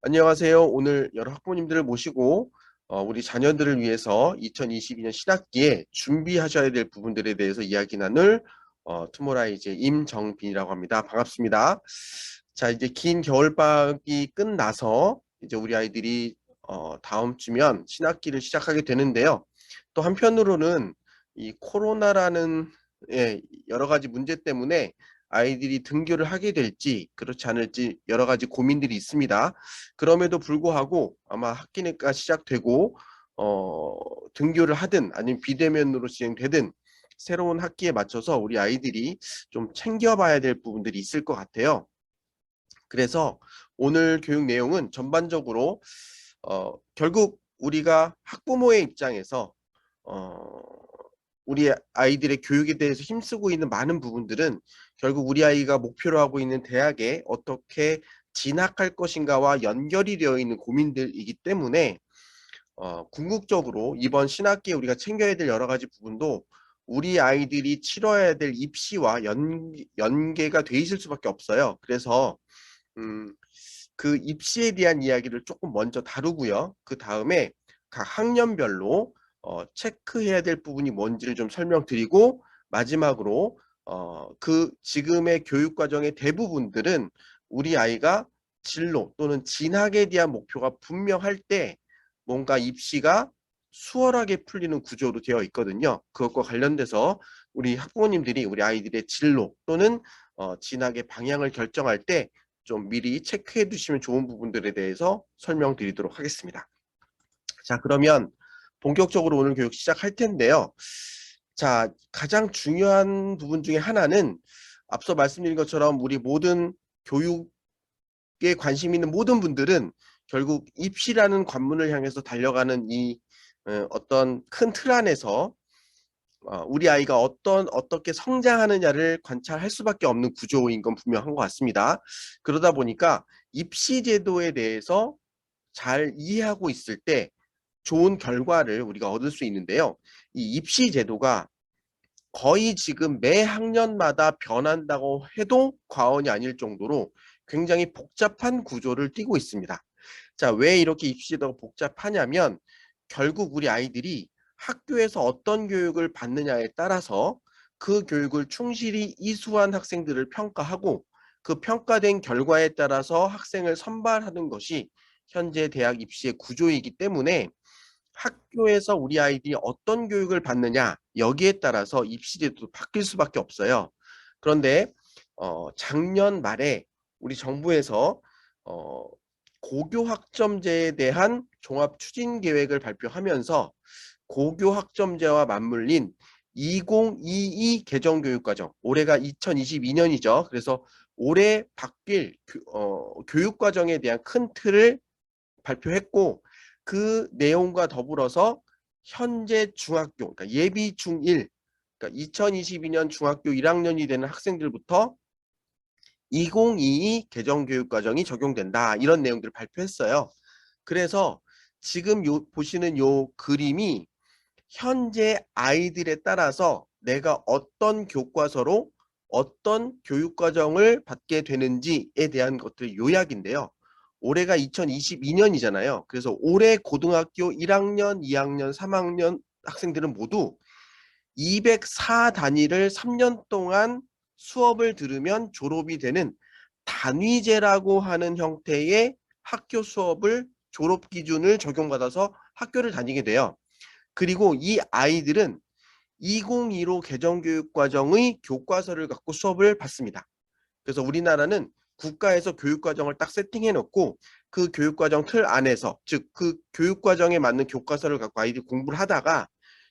안녕하세요. 오늘 여러 학부모님들을 모시고 우리 자녀들을 위해서 2022년 신학기에 준비하셔야 될 부분들에 대해서 이야기 나눌 투모라이즈의 임정빈이라고 합니다. 반갑습니다. 자, 이제 긴 겨울방학이 끝나서 이제 우리 아이들이 다음 주면 신학기를 시작하게 되는데요. 또 한편으로는 이 코로나라는 여러 가지 문제 때문에 아이들이 등교를 하게 될지 그렇지 않을지 여러 가지 고민들이 있습니다. 그럼에도 불구하고 아마 학기가 시작되고 등교를 하든 아니면 비대면으로 진행되든 새로운 학기에 맞춰서 우리 아이들이 좀 챙겨봐야 될 부분들이 있을 것 같아요. 그래서 오늘 교육 내용은 전반적으로 결국 우리가 학부모의 입장에서 어, 우리 아이들의 교육에 대해서 힘쓰고 있는 많은 부분들은 결국 우리 아이가 목표로 하고 있는 대학에 어떻게 진학할 것인가와 연결이 되어 있는 고민들이기 때문에 궁극적으로 이번 신학기에 우리가 챙겨야 될 여러 가지 부분도 우리 아이들이 치러야 될 입시와 연계가 돼 있을 수밖에 없어요. 그래서 음, 그 입시에 대한 이야기를 조금 먼저 다루고요. 그 다음에 각 학년별로 체크해야 될 부분이 뭔지를 좀 설명드리고 마지막으로 그 지금의 교육 과정의 대부분들은 우리 아이가 진로 또는 진학에 대한 목표가 분명할 때 뭔가 입시가 수월하게 풀리는 구조로 되어 있거든요. 그것과 관련돼서 우리 학부모님들이 우리 아이들의 진로 또는 진학의 방향을 결정할 때 좀 미리 체크해 두시면 좋은 부분들에 대해서 설명드리도록 하겠습니다. 자, 그러면 본격적으로 오늘 교육 시작할 텐데요. 자, 가장 중요한 부분 중에 하나는 앞서 말씀드린 것처럼 우리 모든 교육에 관심 있는 모든 분들은 결국 입시라는 관문을 향해서 달려가는 이 어떤 큰 틀 안에서 우리 아이가 어떻게 성장하느냐를 관찰할 수밖에 없는 구조인 건 분명한 것 같습니다. 그러다 보니까 입시 제도에 대해서 잘 이해하고 있을 때 좋은 결과를 우리가 얻을 수 있는데요. 이 입시 제도가 거의 지금 매 학년마다 변한다고 해도 과언이 아닐 정도로 굉장히 복잡한 구조를 띠고 있습니다. 자, 왜 이렇게 입시 제도가 복잡하냐면 결국 우리 아이들이 학교에서 어떤 교육을 받느냐에 따라서 그 교육을 충실히 이수한 학생들을 평가하고 그 평가된 결과에 따라서 학생을 선발하는 것이 현재 대학 입시의 구조이기 때문에 학교에서 우리 아이들이 어떤 교육을 받느냐 여기에 따라서 입시 제도도 바뀔 수밖에 없어요. 그런데 작년 말에 우리 정부에서 어, 고교 학점제에 대한 종합 추진 계획을 발표하면서 고교 학점제와 맞물린 2022 개정 교육과정, 올해가 2022년이죠. 그래서 올해 바뀔 교육과정에 대한 큰 틀을 발표했고 그 내용과 더불어서 현재 중학교, 그러니까 예비 중1, 그러니까 2022년 중학교 1학년이 되는 학생들부터 2022 개정교육과정이 적용된다. 이런 내용들을 발표했어요. 그래서 지금 보시는 요 그림이 현재 아이들에 따라서 내가 어떤 교과서로 어떤 교육과정을 받게 되는지에 대한 것들의 요약인데요. 올해가 2022년이잖아요. 그래서 올해 고등학교 1학년, 2학년, 3학년 학생들은 모두 204 단위를 3년 동안 수업을 들으면 졸업이 되는 단위제라고 하는 형태의 학교 수업을 졸업 기준을 적용받아서 학교를 다니게 돼요. 그리고 이 아이들은 2015 개정교육과정의 교과서를 갖고 수업을 받습니다. 그래서 우리나라는 국가에서 교육과정을 딱 세팅해 놓고 그 교육과정 틀 안에서 즉 그 교육과정에 맞는 교과서를 갖고 아이들이 공부를 하다가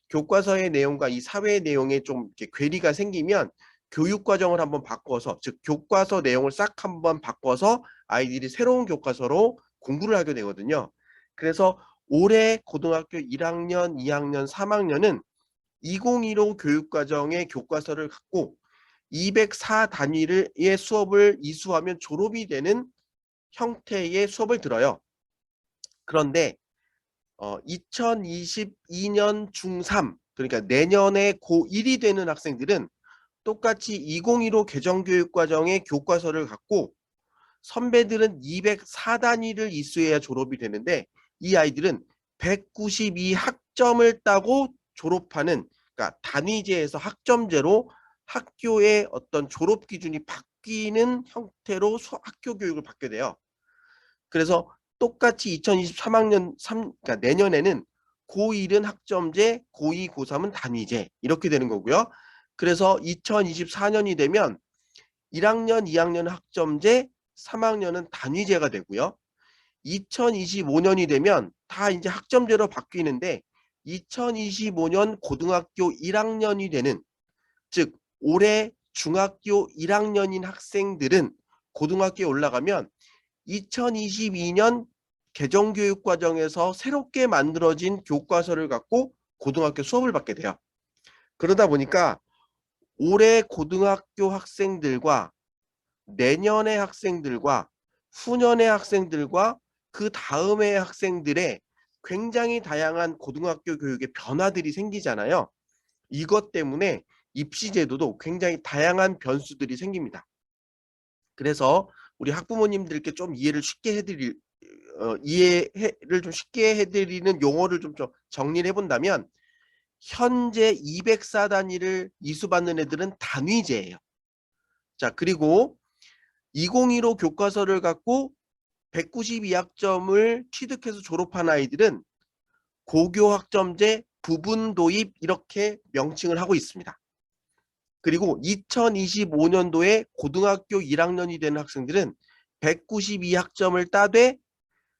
교과서의 내용과 이 사회의 내용에 좀 이렇게 괴리가 생기면 교육과정을 한번 바꿔서 즉 교과서 내용을 싹 한번 바꿔서 아이들이 새로운 교과서로 공부를 하게 되거든요. 그래서 올해 고등학교 1학년, 2학년, 3학년은 2015 교육과정의 교과서를 갖고 204 단위의 수업을 이수하면 졸업이 되는 형태의 수업을 들어요. 그런데 2022년 중3 그러니까 내년에 고1이 되는 학생들은 똑같이 2015 개정교육과정의 교과서를 갖고 선배들은 204단위를 이수해야 졸업이 되는데 이 아이들은 192 학점을 따고 졸업하는, 그러니까 단위제에서 학점제로 학교의 어떤 졸업 기준이 바뀌는 형태로 학교 교육을 받게 돼요. 그래서 똑같이 2023학년 그러니까 내년에는 고1은 학점제, 고2, 고3은 단위제 이렇게 되는 거고요. 그래서 2024년이 되면 1학년, 2학년은 학점제, 3학년은 단위제가 되고요. 2025년이 되면 다 이제 학점제로 바뀌는데 2025년 고등학교 1학년이 되는, 즉 올해 중학교 1학년인 학생들은 고등학교에 올라가면 2022년 개정교육 과정에서 새롭게 만들어진 교과서를 갖고 고등학교 수업을 받게 돼요. 그러다 보니까 올해 고등학교 학생들과 내년의 학생들과 후년의 학생들과 그 다음의 학생들의 굉장히 다양한 고등학교 교육의 변화들이 생기잖아요. 이것 때문에 입시 제도도 굉장히 다양한 변수들이 생깁니다. 그래서 우리 학부모님들께 좀 이해를 좀 쉽게 해드리는 용어를 좀 정리를 해본다면, 현재 204단위를 이수받는 애들은 단위제예요. 자, 그리고 2015 교과서를 갖고 192학점을 취득해서 졸업한 아이들은 고교학점제 부분 도입 이렇게 명칭을 하고 있습니다. 그리고 2025년도에 고등학교 1학년이 되는 학생들은 192학점을 따되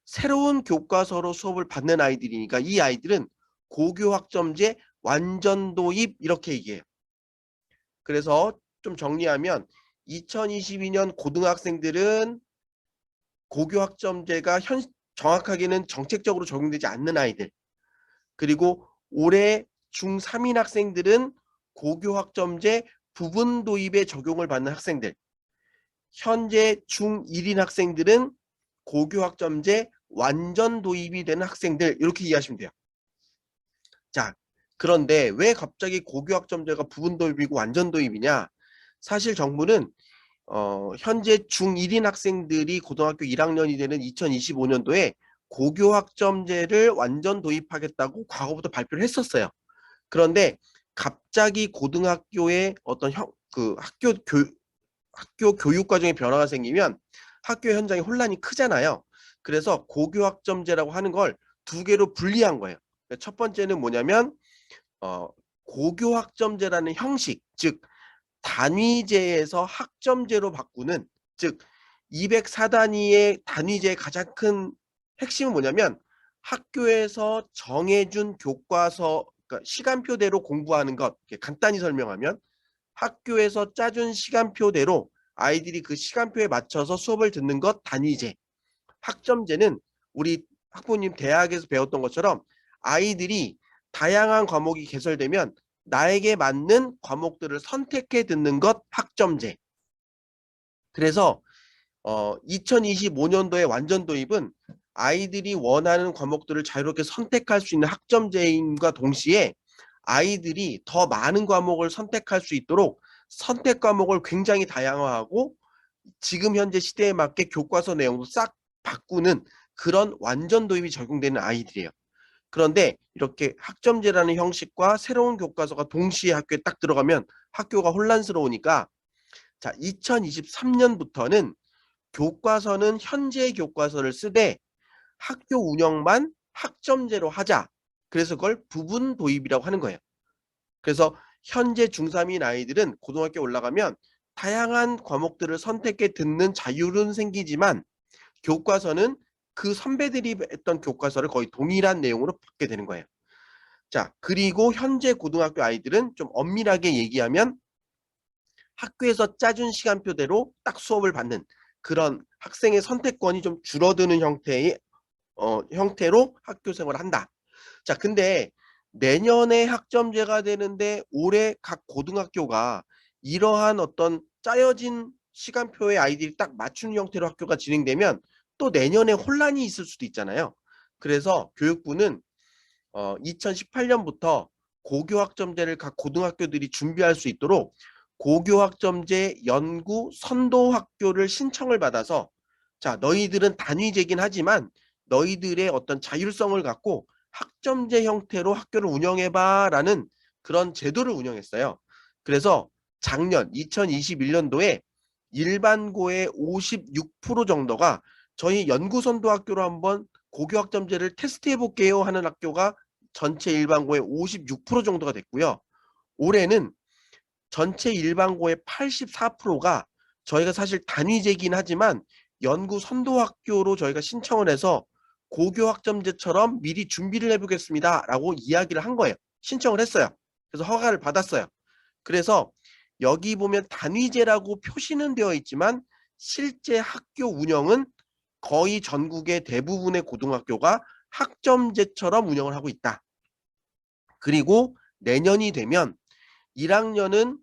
새로운 교과서로 수업을 받는 아이들이니까 이 아이들은 고교학점제 완전 도입 이렇게 얘기해요. 그래서 좀 정리하면 2022년 고등학생들은 고교학점제가 정확하게는 정책적으로 적용되지 않는 아이들, 그리고 올해 중3인 학생들은 고교학점제 부분 도입에 적용을 받는 학생들, 현재 중1인 학생들은 고교학점제 완전 도입이 되는 학생들, 이렇게 이해하시면 돼요. 자, 그런데 왜 갑자기 고교학점제가 부분 도입이고 완전 도입이냐? 사실 정부는 현재 중1인 학생들이 고등학교 1학년이 되는 2025년도에 고교학점제를 완전 도입하겠다고 과거부터 발표를 했었어요. 그런데 갑자기 고등학교에 어떤 학교 교육 과정에 변화가 생기면 학교 현장에 혼란이 크잖아요. 그래서 고교학점제라고 하는 걸 두 개로 분리한 거예요. 첫 번째는 뭐냐면 고교학점제라는 형식, 즉 단위제에서 학점제로 바꾸는, 즉 204단위의 단위제의 가장 큰 핵심은 뭐냐면 학교에서 정해준 교과서, 그러니까 시간표대로 공부하는 것, 간단히 설명하면 학교에서 짜준 시간표대로 아이들이 그 시간표에 맞춰서 수업을 듣는 것 단위제. 학점제는 우리 학부모님 대학에서 배웠던 것처럼 아이들이 다양한 과목이 개설되면 나에게 맞는 과목들을 선택해 듣는 것 학점제. 그래서 2025년도의 완전 도입은 아이들이 원하는 과목들을 자유롭게 선택할 수 있는 학점제임과 동시에 아이들이 더 많은 과목을 선택할 수 있도록 선택 과목을 굉장히 다양화하고 지금 현재 시대에 맞게 교과서 내용도 싹 바꾸는 그런 완전 도입이 적용되는 아이들이에요. 그런데 이렇게 학점제라는 형식과 새로운 교과서가 동시에 학교에 딱 들어가면 학교가 혼란스러우니까, 자, 2023년부터는 교과서는 현재의 교과서를 쓰되 학교 운영만 학점제로 하자. 그래서 그걸 부분 도입이라고 하는 거예요. 그래서 현재 중3인 아이들은 고등학교 올라가면 다양한 과목들을 선택해 듣는 자율은 생기지만 교과서는 그 선배들이 했던 교과서를 거의 동일한 내용으로 받게 되는 거예요. 자, 그리고 현재 고등학교 아이들은 좀 엄밀하게 얘기하면 학교에서 짜준 시간표대로 딱 수업을 받는 그런 학생의 선택권이 좀 줄어드는 형태로 학교 생활을 한다. 자, 근데 내년에 학점제가 되는데 올해 각 고등학교가 이러한 어떤 짜여진 시간표의 아이들이 딱 맞추는 형태로 학교가 진행되면 또 내년에 혼란이 있을 수도 있잖아요. 그래서 교육부는 2018년부터 고교학점제를 각 고등학교들이 준비할 수 있도록 고교학점제 연구 선도 학교를 신청을 받아서 자, 너희들은 단위제긴 하지만 너희들의 어떤 자율성을 갖고 학점제 형태로 학교를 운영해봐라는 그런 제도를 운영했어요. 그래서 작년 2021년도에 일반고의 56% 정도가 저희 연구선도 학교로 한번 고교학점제를 테스트해 볼게요 하는 학교가 전체 일반고의 56% 정도가 됐고요. 올해는 전체 일반고의 84%가 저희가 사실 단위제긴 하지만 연구 선도학교로 저희가 신청을 해서 고교학점제처럼 미리 준비를 해보겠습니다 라고 이야기를 한 거예요. 신청을 했어요. 그래서 허가를 받았어요. 그래서 여기 보면 단위제라고 표시는 되어 있지만 실제 학교 운영은 거의 전국의 대부분의 고등학교가 학점제처럼 운영을 하고 있다. 그리고 내년이 되면 1학년은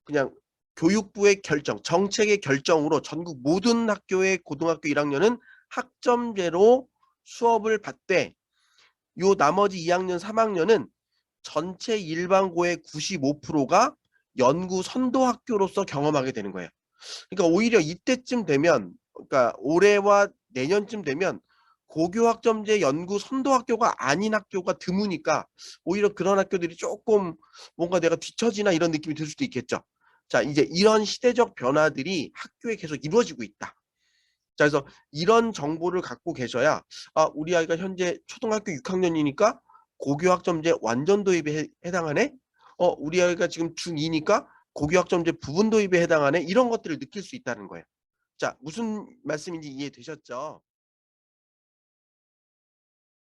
그냥 교육부의 결정, 정책의 결정으로 전국 모든 학교의 고등학교 1학년은 학점제로 수업을 받되 요 나머지 2학년, 3학년은 전체 일반고의 95%가 연구 선도학교로서 경험하게 되는 거예요. 그러니까 오히려 이때쯤 되면, 그러니까 올해와 내년쯤 되면 고교학점제 연구 선도학교가 아닌 학교가 드무니까 오히려 그런 학교들이 조금 뭔가 내가 뒤처지나 이런 느낌이 들 수도 있겠죠. 자, 이제 이런 시대적 변화들이 학교에 계속 이루어지고 있다. 자, 그래서 이런 정보를 갖고 계셔야 우리 아이가 현재 초등학교 6학년이니까 고교학점제 완전 도입에 해당하네. 우리 아이가 지금 중2니까 고교학점제 부분 도입에 해당하네. 이런 것들을 느낄 수 있다는 거예요. 자, 무슨 말씀인지 이해되셨죠?